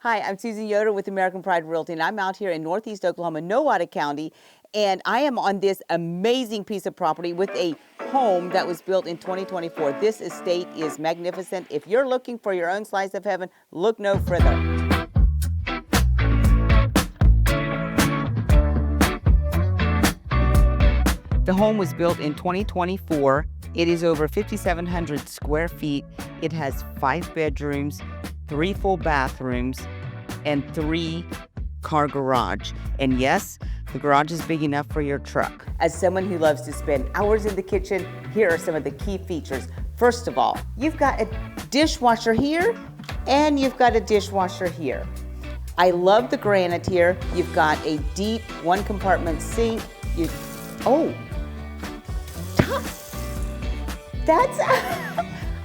Hi, I'm Susan Yoder with American Pride Realty, and I'm out here in Northeast Oklahoma, Nowata County, and I am on this amazing piece of property with a home that was built in 2024. This estate is magnificent. If you're looking for your own slice of heaven, look no further. The home was built in 2024. It is over 5,700 square feet. It has 5 bedrooms, 3 full bathrooms, and 3-car garage. And yes, the garage is big enough for your truck. As someone who loves to spend hours in the kitchen, here are some of the key features. First of all, you've got a dishwasher here, and you've got a dishwasher here. I love the granite here. You've got a deep 1-compartment sink. That's,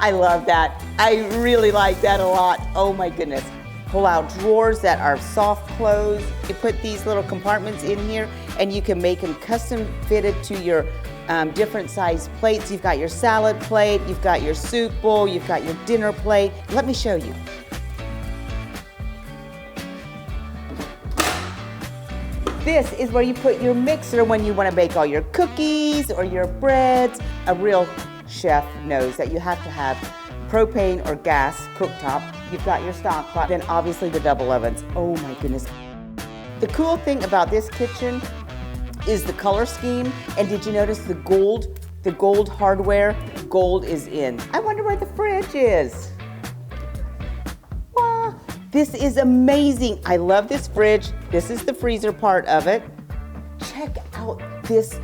I love that. I really like that a lot. Oh my goodness. Pull out drawers that are soft close. You put these little compartments in here and you can make them custom fitted to your different size plates. You've got your salad plate, you've got your soup bowl, you've got your dinner plate. Let me show you. This is where you put your mixer when you want to bake all your cookies or your breads. A real chef knows that you have to have propane or gas cooktop. You've got your stock pot, then obviously the double ovens. Oh my goodness. The cool thing about this kitchen is the color scheme. And did you notice the gold hardware? Gold is in. I wonder where the fridge is. Wow, this is amazing. I love this fridge. This is the freezer part of it. Check out this.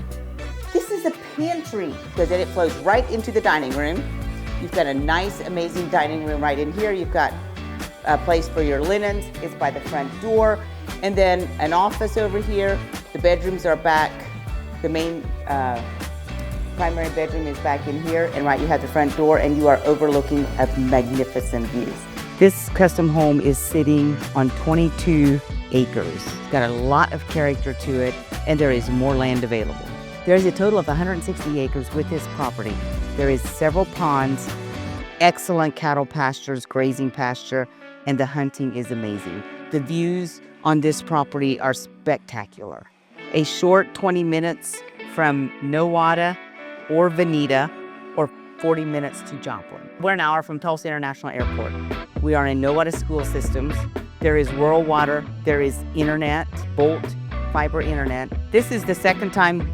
This is a pantry because then it flows right into the dining room. You've got a nice, amazing dining room right in here. You've got a place for your linens. It's by the front door. And then an office over here. The bedrooms are back. The main primary bedroom is back in here. And right, you have the front door and you are overlooking a magnificent views. This custom home is sitting on 22 acres. It's got a lot of character to it, and there is more land available. There is a total of 160 acres with this property. There is several ponds, excellent cattle pastures, grazing pasture, and the hunting is amazing. The views on this property are spectacular. A short 20 minutes from Nowata or Veneta, or 40 minutes to Joplin. We're an hour from Tulsa International Airport. We are in Nowata school systems. There is rural water, there is internet, Bolt fiber internet. This is the second time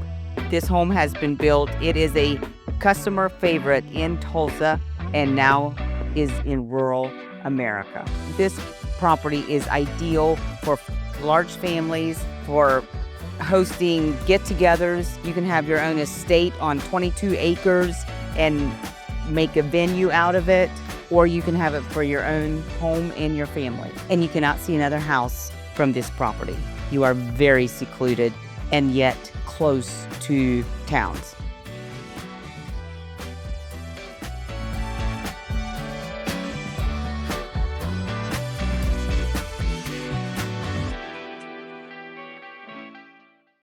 this home has been built. It is a customer favorite in Tulsa and now is in rural America. This property is ideal for large families, for hosting get-togethers. You can have your own estate on 22 acres and make a venue out of it, or you can have it for your own home and your family. And you cannot see another house from this property. You are very secluded and yet close to towns.